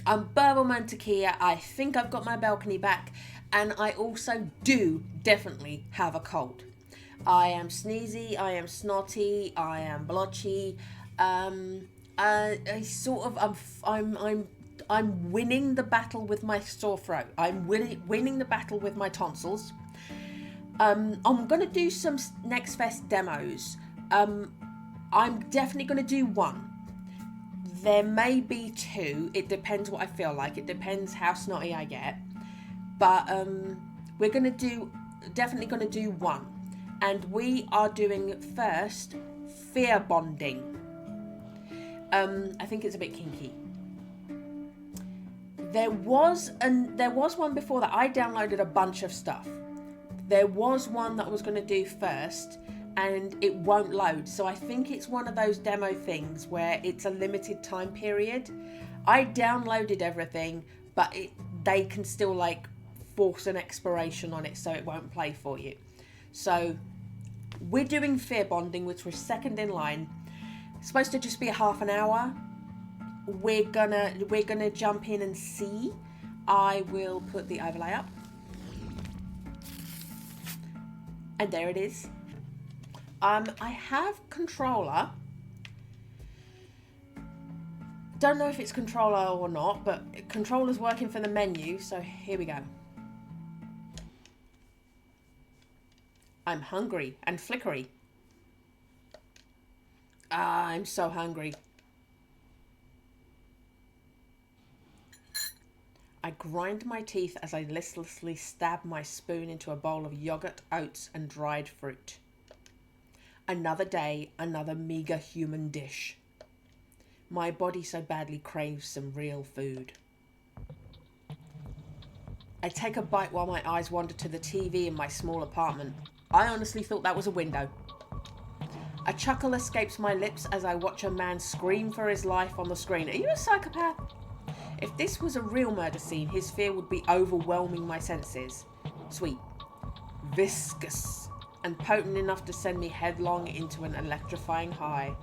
I'm Burbleman Takia. I think I've got my balcony back, and I also do definitely have a cold. I am sneezy, I am snotty, I am blotchy. Um, I sort of, I'm winning the battle with my sore throat. I'm winning the battle with my tonsils. I'm gonna do some Next Fest demos. Um, I'm definitely gonna do one. There may be two. It depends what I feel like. It depends how snotty I get. But we're gonna do definitely gonna do one, and we are doing first Fearbonding. I think it's a bit kinky. There was one before that. I downloaded a bunch of stuff. There was one that I was going to do first, and it won't load. So I think it's one of those demo things where it's a limited time period. I downloaded everything, but they can still like force an expiration on it, so it won't play for you. So we're doing Fearbonding, which was second in line. It's supposed to just be a half an hour. We're gonna jump in and see. I will put the overlay up, and there it is. I have controller. Don't know if it's controller or not, but controller's working for the menu, so here we go. I'm hungry and flickery. I'm so hungry. I grind my teeth as I listlessly stab my spoon into a bowl of yogurt, oats, and dried fruit. Another day, another meagre human dish. My body so badly craves some real food. I take a bite while my eyes wander to the TV in my small apartment. I honestly thought that was a window. A chuckle escapes my lips as I watch a man scream for his life on the screen. Are you a psychopath? If this was a real murder scene, his fear would be overwhelming my senses. Sweet, viscous, and potent enough to send me headlong into an electrifying high.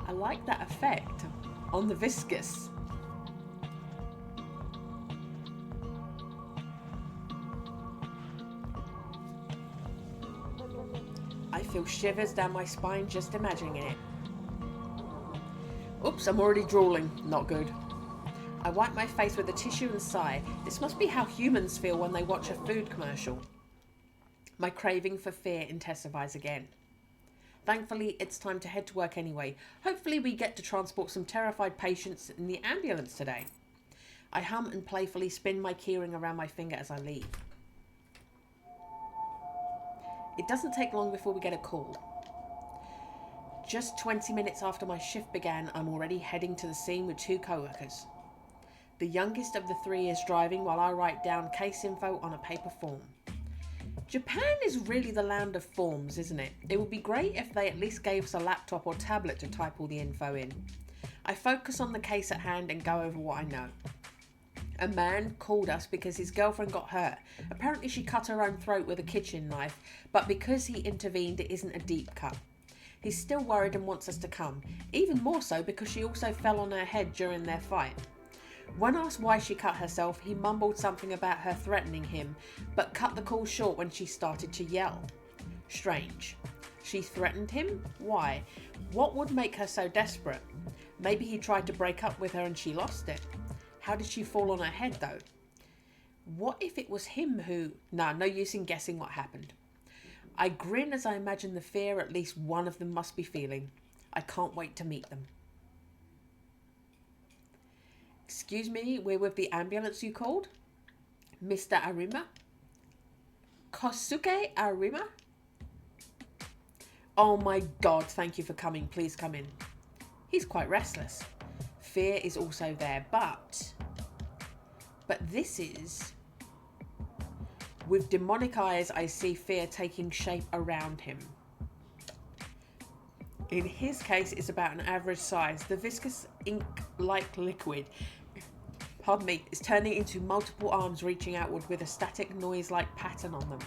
I like that effect on the viscous. I feel shivers down my spine just imagining it. Oops, I'm already drooling. Not good. I wipe my face with a tissue and sigh. This must be how humans feel when they watch a food commercial. My craving for fear intensifies again. Thankfully, it's time to head to work anyway. Hopefully we get to transport some terrified patients in the ambulance today. I hum and playfully spin my keyring around my finger as I leave. It doesn't take long before we get a call. Just 20 minutes after my shift began, I'm already heading to the scene with two co-workers. The youngest of the three is driving while I write down case info on a paper form. Japan is really the land of forms, isn't it? It would be great if they at least gave us a laptop or tablet to type all the info in. I focus on the case at hand and go over what I know. A man called us because his girlfriend got hurt. Apparently she cut her own throat with a kitchen knife, but because he intervened, it isn't a deep cut. He's still worried and wants us to come, even more so because she also fell on her head during their fight. When asked why she cut herself, he mumbled something about her threatening him, but cut the call short when she started to yell. Strange. She threatened him? Why? What would make her so desperate? Maybe he tried to break up with her and she lost it. How did she fall on her head though? What if it was him who... No use in guessing what happened. I grin as I imagine the fear at least one of them must be feeling. I can't wait to meet them. Excuse me, we're with the ambulance you called? Mr. Arima? Kosuke Arima? Oh my god, thank you for coming. Please come in. He's quite restless. Fear is also there, but this is... With demonic eyes, I see fear taking shape around him. In his case, it's about an average size. The viscous ink-like liquid, pardon me, is turning into multiple arms reaching outward with a static noise-like pattern on them.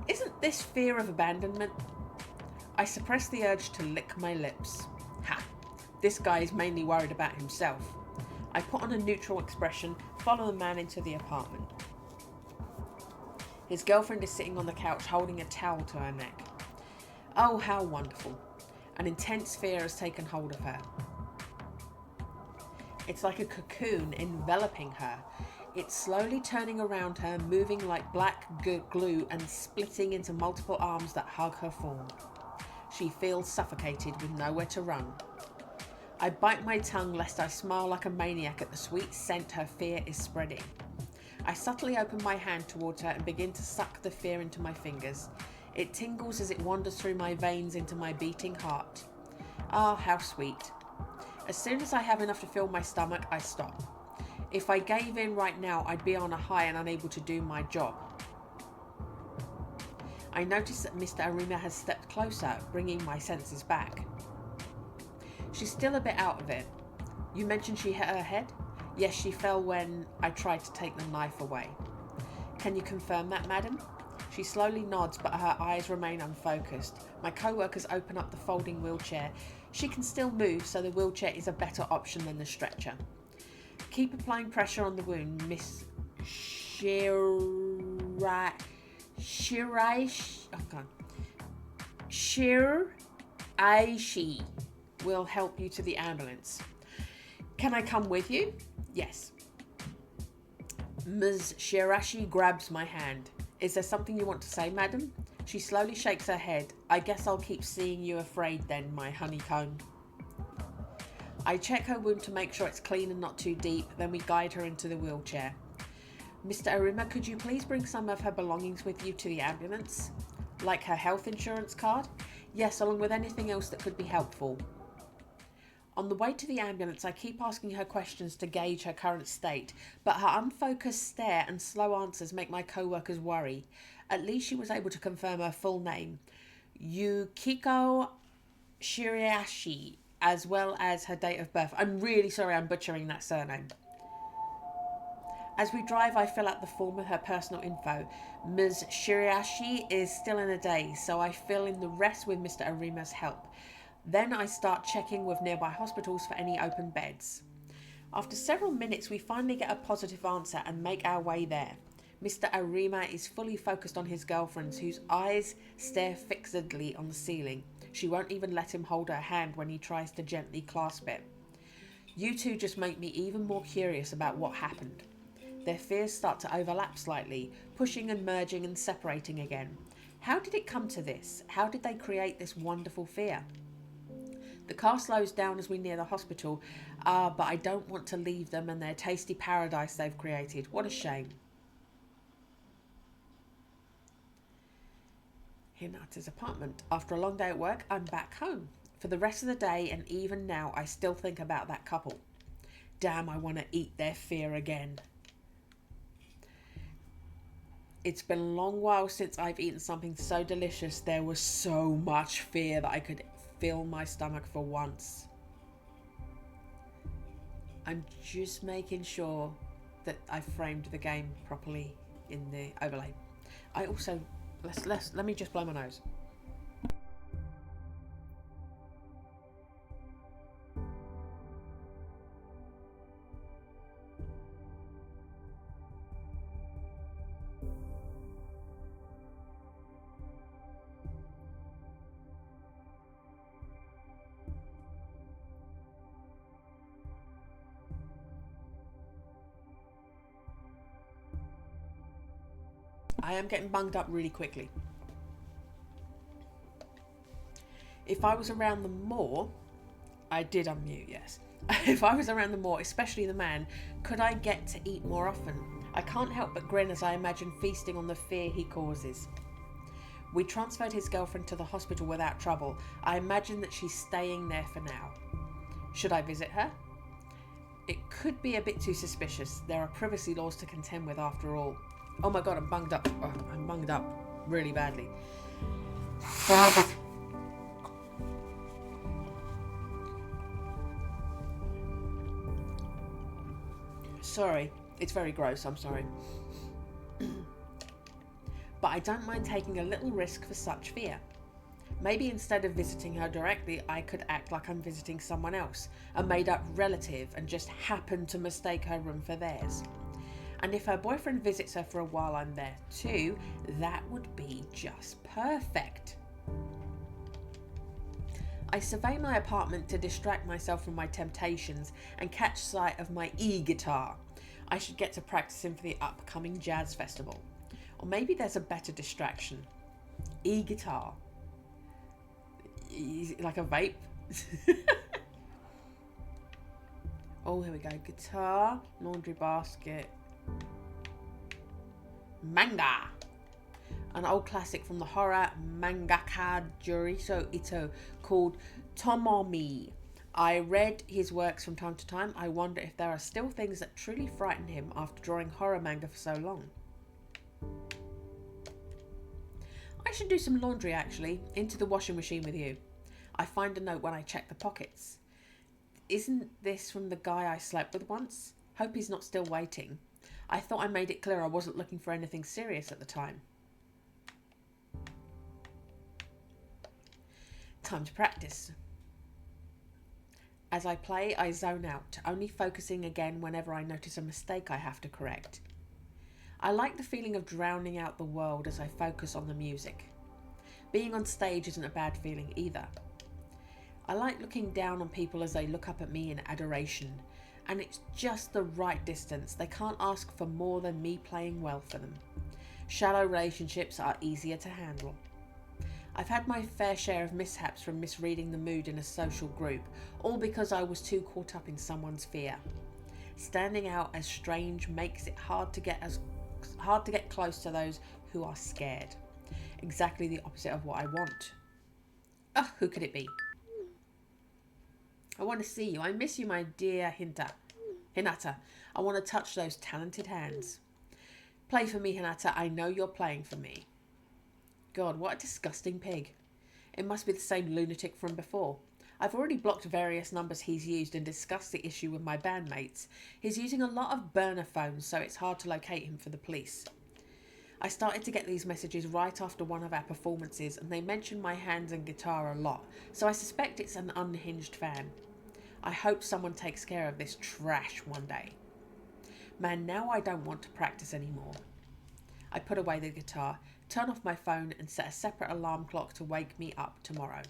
Isn't this fear of abandonment? I suppress the urge to lick my lips. Ha! This guy is mainly worried about himself. I put on a neutral expression, follow the man into the apartment. His girlfriend is sitting on the couch holding a towel to her neck. Oh, how wonderful. An intense fear has taken hold of her. It's like a cocoon enveloping her. It's slowly turning around her, moving like black glue and splitting into multiple arms that hug her form. She feels suffocated with nowhere to run. I bite my tongue lest I smile like a maniac at the sweet scent her fear is spreading. I subtly open my hand towards her and begin to suck the fear into my fingers. It tingles as it wanders through my veins into my beating heart. Ah, how sweet. As soon as I have enough to fill my stomach, I stop. If I gave in right now, I'd be on a high and unable to do my job. I notice that Mr. Arima has stepped closer, bringing my senses back. She's still a bit out of it. You mentioned she hit her head? Yes, she fell when I tried to take the knife away. Can you confirm that, madam? She slowly nods, but her eyes remain unfocused. My co-workers open up the folding wheelchair. She can still move, so the wheelchair is a better option than the stretcher. Keep applying pressure on the wound, Miss Shiraishi will help you to the ambulance. Can I come with you? Yes. Ms. Shiraishi grabs my hand. Is there something you want to say, madam? She slowly shakes her head. I guess I'll keep seeing you afraid then, my honeycomb. I check her wound to make sure it's clean and not too deep, then we guide her into the wheelchair. Mr. Arima, could you please bring some of her belongings with you to the ambulance? Like her health insurance card? Yes, along with anything else that could be helpful. On the way to the ambulance, I keep asking her questions to gauge her current state, but her unfocused stare and slow answers make my co-workers worry. At least she was able to confirm her full name, Yukiko Shiraishi, as well as her date of birth. I'm really sorry I'm butchering that surname. As we drive, I fill out the form with her personal info. Ms. Shiraishi is still in a daze, so I fill in the rest with Mr. Arima's help. Then I start checking with nearby hospitals for any open beds. After several minutes, we finally get a positive answer and make our way there. Mr. Arima is fully focused on his girlfriend, whose eyes stare fixedly on the ceiling. She won't even let him hold her hand when he tries to gently clasp it. You two just make me even more curious about what happened. Their fears start to overlap slightly, pushing and merging and separating again. How did it come to this? How did they create this wonderful fear? The car slows down as we near the hospital, but I don't want to leave them and their tasty paradise they've created. What a shame. Hinata's apartment. After a long day at work, I'm back home. For the rest of the day and even now, I still think about that couple. Damn, I want to eat their fear again. It's been a long while since I've eaten something so delicious. There was so much fear that I could fill my stomach for once. I'm just making sure that I framed the game properly in the overlay. I also let me just blow my nose. I am getting bunged up really quickly. If I was around them more, I did unmute, yes. If I was around them more, especially the man, could I get to eat more often? I can't help but grin as I imagine feasting on the fear he causes. We transferred his girlfriend to the hospital without trouble. I imagine that she's staying there for now. Should I visit her? It could be a bit too suspicious. There are privacy laws to contend with after all. Oh my god, I'm bunged up. Oh, I'm bunged up really badly. Sorry, it's very gross, I'm sorry. But I don't mind taking a little risk for such fear. Maybe instead of visiting her directly, I could act like I'm visiting someone else, a made-up relative, and just happen to mistake her room for theirs. And if her boyfriend visits her for a while I'm there too, that would be just perfect. I survey my apartment to distract myself from my temptations and catch sight of my e-guitar. I should get to practicing for the upcoming jazz festival. Or maybe there's a better distraction. E-guitar. Like a vape. Oh, here we go. Guitar, laundry basket, manga. An old classic from the horror mangaka Juriso Ito called Tomomi. I read his works from time to time. I wonder if there are still things that truly frighten him after drawing horror manga for so long. I should do some laundry actually, into the washing machine with you. I find a note when I check the pockets. Isn't this from the guy I slept with once? Hope he's not still waiting. I thought I made it clear I wasn't looking for anything serious at the time. Time to practice. As I play, I zone out, only focusing again whenever I notice a mistake I have to correct. I like the feeling of drowning out the world as I focus on the music. Being on stage isn't a bad feeling either. I like looking down on people as they look up at me in adoration, and it's just the right distance. They can't ask for more than me playing well for them. Shallow relationships are easier to handle. I've had my fair share of mishaps from misreading the mood in a social group, all because I was too caught up in someone's fear. Standing out as strange makes it hard to get close to those who are scared. Exactly the opposite of what I want. Oh, who could it be? I want to see you. I miss you, my dear Hinata. I want to touch those talented hands. Play for me, Hinata. I know you're playing for me. God, what a disgusting pig. It must be the same lunatic from before. I've already blocked various numbers he's used and discussed the issue with my bandmates. He's using a lot of burner phones, so it's hard to locate him for the police. I started to get these messages right after one of our performances, and they mention my hands and guitar a lot, so I suspect it's an unhinged fan. I hope someone takes care of this trash one day. Man, now I don't want to practice anymore. I put away the guitar, turn off my phone, and set a separate alarm clock to wake me up tomorrow.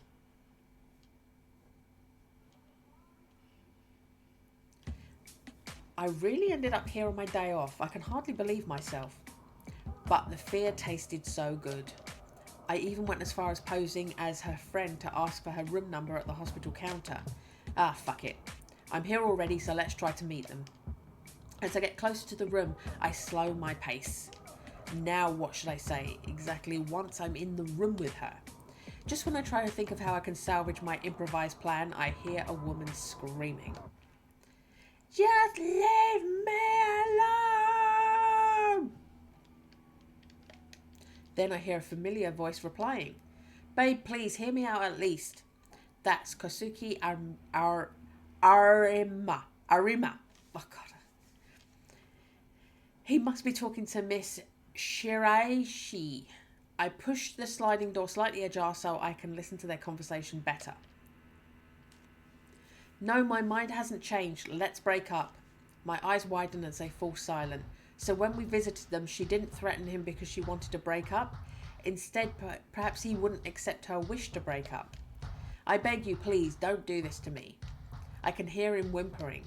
I really ended up here on my day off. I can hardly believe myself. But the fear tasted so good. I even went as far as posing as her friend to ask for her room number at the hospital counter. Ah, fuck it. I'm here already, so let's try to meet them. As I get closer to the room, I slow my pace. Now what should I say? Exactly once I'm in the room with her. Just when I try to think of how I can salvage my improvised plan, I hear a woman screaming. Just leave me alone! Then I hear a familiar voice replying. Babe, please hear me out at least. That's Kosuke Arima. Oh, God. He must be talking to Miss Shiraishi. I push the sliding door slightly ajar so I can listen to their conversation better. No, my mind hasn't changed. Let's break up. My eyes widen as they fall silent. So when we visited them, she didn't threaten him because she wanted to break up. Instead, perhaps he wouldn't accept her wish to break up. I beg you, please, don't do this to me. I can hear him whimpering.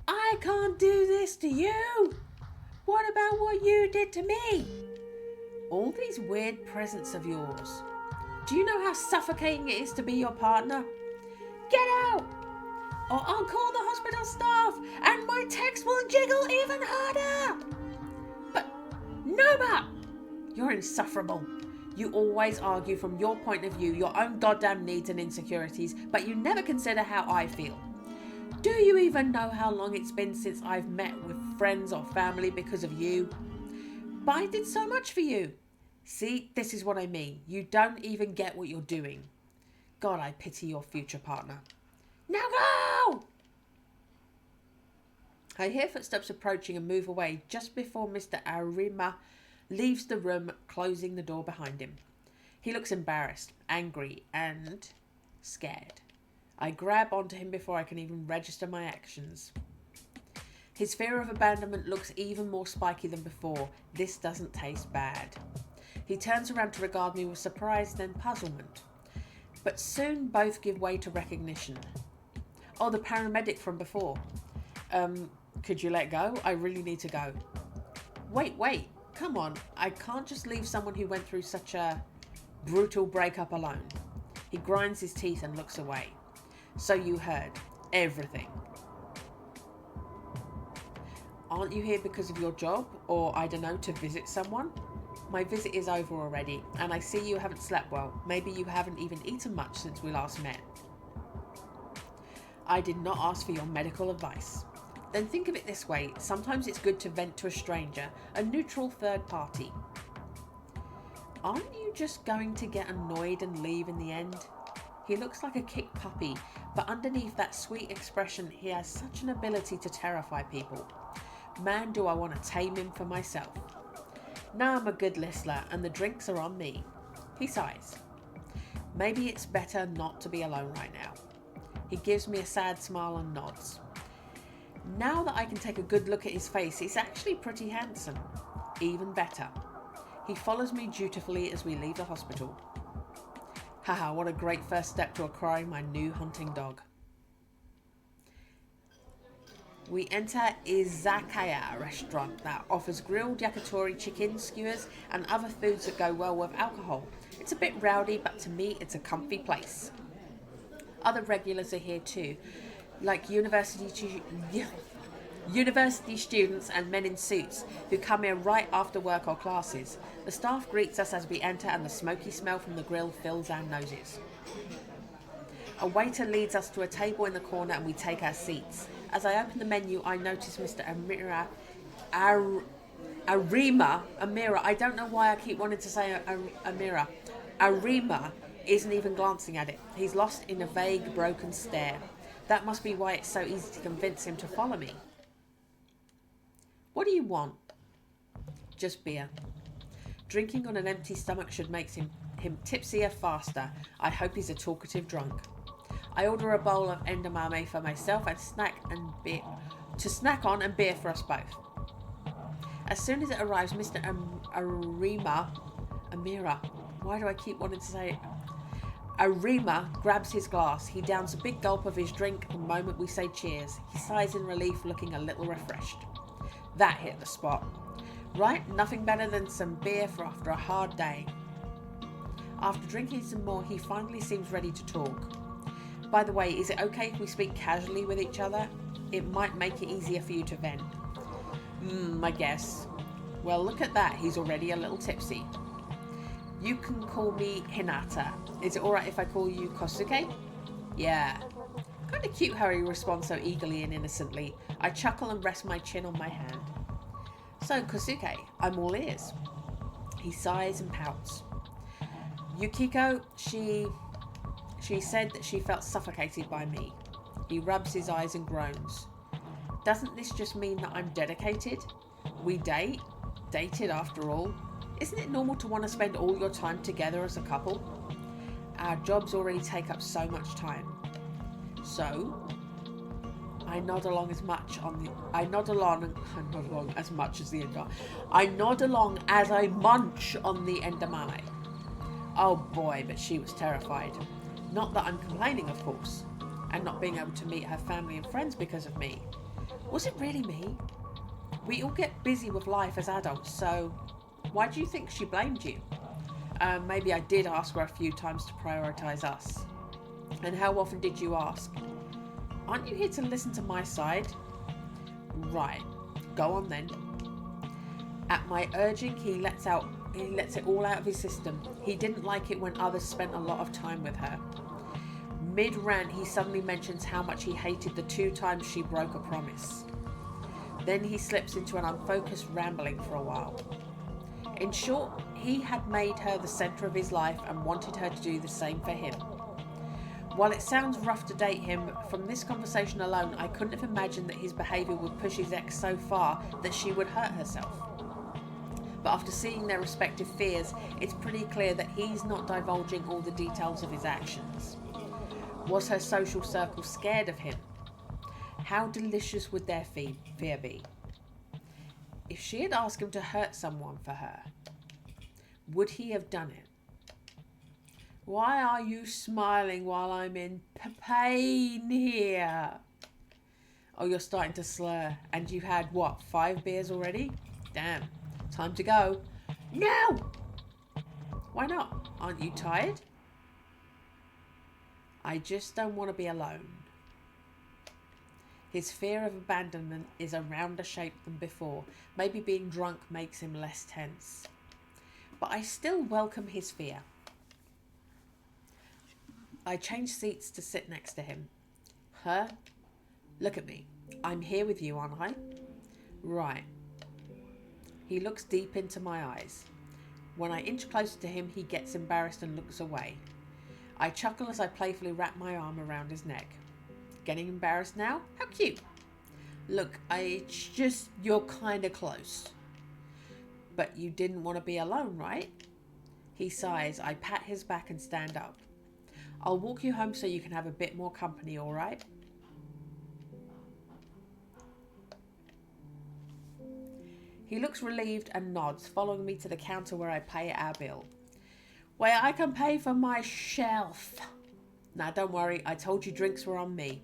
I can't do this to you. What about what you did to me? All these weird presents of yours. Do you know how suffocating it is to be your partner? Get out! Or I'll call the hospital staff and my text will jiggle even harder. But, Noma! You're insufferable. You always argue from your point of view, your own goddamn needs and insecurities, but you never consider how I feel. Do you even know how long it's been since I've met with friends or family because of you? But I did so much for you. See, this is what I mean. You don't even get what you're doing. God, I pity your future partner. Now go! I hear footsteps approaching and move away just before Mr. Arima leaves the room, closing the door behind him. He looks embarrassed, angry, and scared. I grab onto him before I can even register my actions. His fear of abandonment looks even more spiky than before. This doesn't taste bad. He turns around to regard me with surprise, then puzzlement. But soon both give way to recognition. Oh, the paramedic from before. Could you let go? I really need to go. Wait, come on. I can't just leave someone who went through such a brutal breakup alone. He grinds his teeth and looks away. So you heard everything. Aren't you here because of your job? Or, I don't know, to visit someone? My visit is over already, and I see you haven't slept well. Maybe you haven't even eaten much since we last met. I did not ask for your medical advice. Then think of it this way. Sometimes it's good to vent to a stranger, a neutral third party. Aren't you just going to get annoyed and leave in the end? He looks like a kicked puppy, but underneath that sweet expression, he has such an ability to terrify people. Man, do I want to tame him for myself. Now I'm a good listener, and the drinks are on me. He sighs. Maybe it's better not to be alone right now. He gives me a sad smile and nods. Now that I can take a good look at his face, he's actually pretty handsome. Even better. He follows me dutifully as we leave the hospital. Haha, what a great first step to acquiring my new hunting dog. We enter Izakaya restaurant that offers grilled yakitori chicken skewers and other foods that go well with alcohol. It's a bit rowdy, but to me it's a comfy place. Other regulars are here too, like university students and men in suits who come here right after work or classes. The staff greets us as we enter and the smoky smell from the grill fills our noses. A waiter leads us to a table in the corner and we take our seats. As I open the menu, I notice Mr. Amira, I don't know why I keep wanting to say Amira. Arima isn't even glancing at it. He's lost in a vague, broken stare. That must be why it's so easy to convince him to follow me. What do you want? Just beer. Drinking on an empty stomach should make him tipsier faster. I hope he's a talkative drunk. I order a bowl of edamame for myself and snack on and beer for us both. As soon as it arrives, Mr. Amira, why do I keep wanting to say it? Arima grabs his glass. He downs a big gulp of his drink the moment we say cheers. He sighs in relief, looking a little refreshed. That hit the spot. Right, nothing better than some beer for after a hard day. After drinking some more, he finally seems ready to talk. By the way, is it okay if we speak casually with each other? It might make it easier for you to vent. I guess. Well, look at that. He's already a little tipsy. You can call me Hinata. Is it alright if I call you Kosuke? Yeah. Kind of cute how he responds so eagerly and innocently. I chuckle and rest my chin on my hand. So, Kosuke, I'm all ears. He sighs and pouts. Yukiko, she said that she felt suffocated by me. He rubs his eyes and groans. Doesn't this just mean that I'm dedicated? We date? Dated after all? Isn't it normal to want to spend all your time together as a couple? Our jobs already take up so much time. So, I nod along as I munch on the edamame. Oh boy, but she was terrified. Not that I'm complaining, of course, and not being able to meet her family and friends because of me. Was it really me? We all get busy with life as adults, so why do you think she blamed you? Maybe I did ask her a few times to prioritise us. And how often did you ask? Aren't you here to listen to my side? Right, go on then. At my urging, he lets it all out of his system. He didn't like it when others spent a lot of time with her. Mid-rant, he suddenly mentions how much he hated the 2 times she broke a promise. Then he slips into an unfocused rambling for a while. In short, he had made her the centre of his life and wanted her to do the same for him. While it sounds rough to date him, from this conversation alone, I couldn't have imagined that his behaviour would push his ex so far that she would hurt herself. But after seeing their respective fears, it's pretty clear that he's not divulging all the details of his actions. Was her social circle scared of him? How delicious would their fear be? If she had asked him to hurt someone for her, would he have done it? Why are you smiling while I'm in pain here? Oh, you're starting to slur. And you had, what, 5 beers already? Damn. Time to go. No! Why not? Aren't you tired? I just don't want to be alone. His fear of abandonment is a rounder shape than before. Maybe being drunk makes him less tense. But I still welcome his fear. I change seats to sit next to him. Her? Look at me. I'm here with you, aren't I? Right. He looks deep into my eyes. When I inch closer to him, he gets embarrassed and looks away. I chuckle as I playfully wrap my arm around his neck. Getting embarrassed now? How cute. Look, it's just you're kind of close. But you didn't want to be alone, right? He sighs. I pat his back and stand up. I'll walk you home so you can have a bit more company, all right? He looks relieved and nods, following me to the counter where I pay our bill. Where I can pay for myself. Now, don't worry, I told you drinks were on me.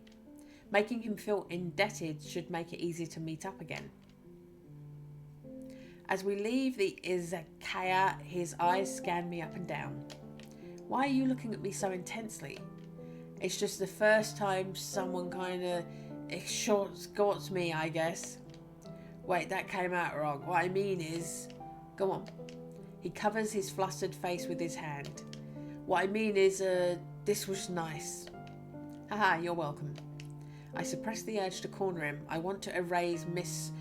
Making him feel indebted should make it easy to meet up again. As we leave the izakaya, his eyes scan me up and down. Why are you looking at me so intensely? It's just the first time someone kind of escorts me, I guess. Wait, that came out wrong. What I mean is... Go on. He covers his flustered face with his hand. What I mean is, this was nice. Haha, you're welcome. I suppress the urge to corner him. I want to erase Miss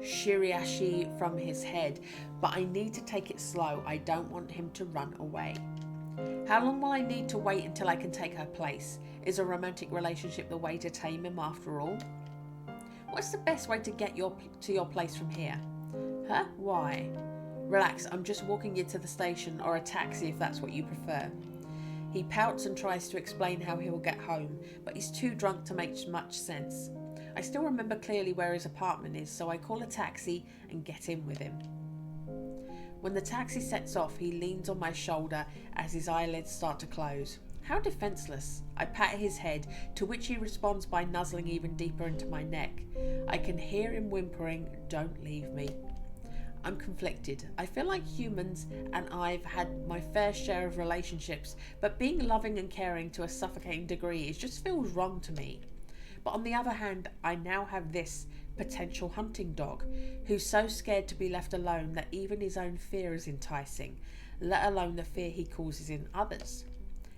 Shiriashi from his head, but I need to take it slow. I don't want him to run away. How long will I need to wait until I can take her place? Is a romantic relationship the way to tame him after all? What's the best way to get to your place from here? Huh? Why? Relax, I'm just walking you to the station, or a taxi if that's what you prefer. He pouts and tries to explain how he will get home, but he's too drunk to make much sense. I still remember clearly where his apartment is, so I call a taxi and get in with him. When the taxi sets off, he leans on my shoulder as his eyelids start to close. How defenceless. I pat his head, to which he responds by nuzzling even deeper into my neck. I can hear him whimpering, "Don't leave me." I'm conflicted. I feel like humans and I've had my fair share of relationships, but being loving and caring to a suffocating degree, it just feels wrong to me. But on the other hand, I now have this potential hunting dog who's so scared to be left alone that even his own fear is enticing, let alone the fear he causes in others.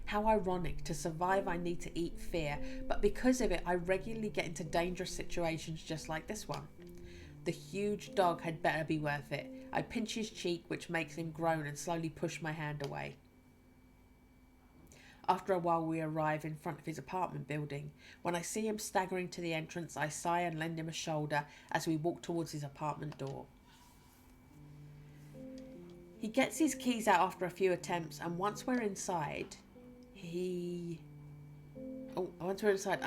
How ironic. To survive I need to eat fear, but because of it I regularly get into dangerous situations just like this one. The huge dog had better be worth it. I pinch his cheek, which makes him groan, and slowly push my hand away. After a while we arrive in front of his apartment building. When I see him staggering to the entrance, I sigh and lend him a shoulder as we walk towards his apartment door. He gets his keys out after a few attempts, and once we're inside, I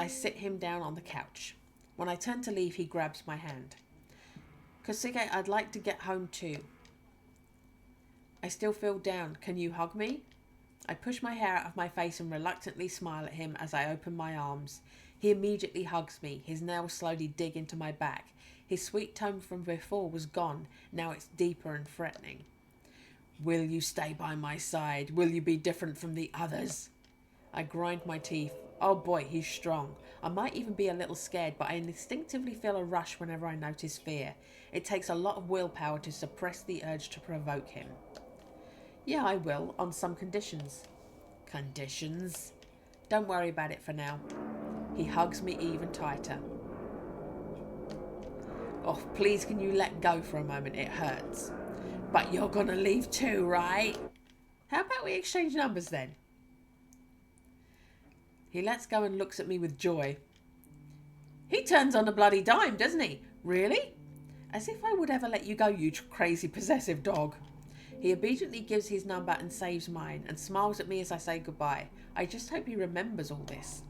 sit him down on the couch. When I turn to leave, he grabs my hand. Kosuke, I'd like to get home too. I still feel down. Can you hug me? I push my hair out of my face and reluctantly smile at him as I open my arms. He immediately hugs me. His nails slowly dig into my back. His sweet tone from before was gone. Now it's deeper and threatening. Will you stay by my side? Will you be different from the others? I grind my teeth. Oh boy, he's strong. I might even be a little scared, but I instinctively feel a rush whenever I notice fear. It takes a lot of willpower to suppress the urge to provoke him. Yeah, I will, on some conditions. Conditions? Don't worry about it for now. He hugs me even tighter. Oh, please can you let go for a moment? It hurts. But you're gonna leave too, right? How about we exchange numbers then? He lets go and looks at me with joy. He turns on a bloody dime, doesn't he? Really? As if I would ever let you go, you crazy possessive dog. He obediently gives his number and saves mine and smiles at me as I say goodbye. I just hope he remembers all this.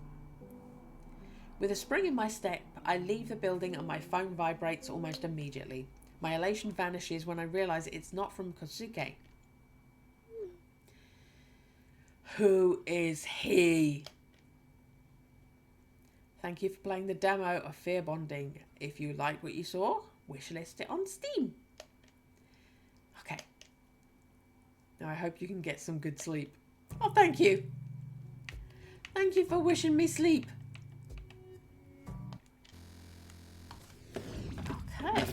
With a spring in my step, I leave the building and my phone vibrates almost immediately. My elation vanishes when I realise it's not from Kosuke. Who is he? Thank you for playing the demo of Fearbonding. If you liked what you saw, wishlist it on Steam. Okay. Now I hope you can get some good sleep. Oh, thank you. Thank you for wishing me sleep. Okay.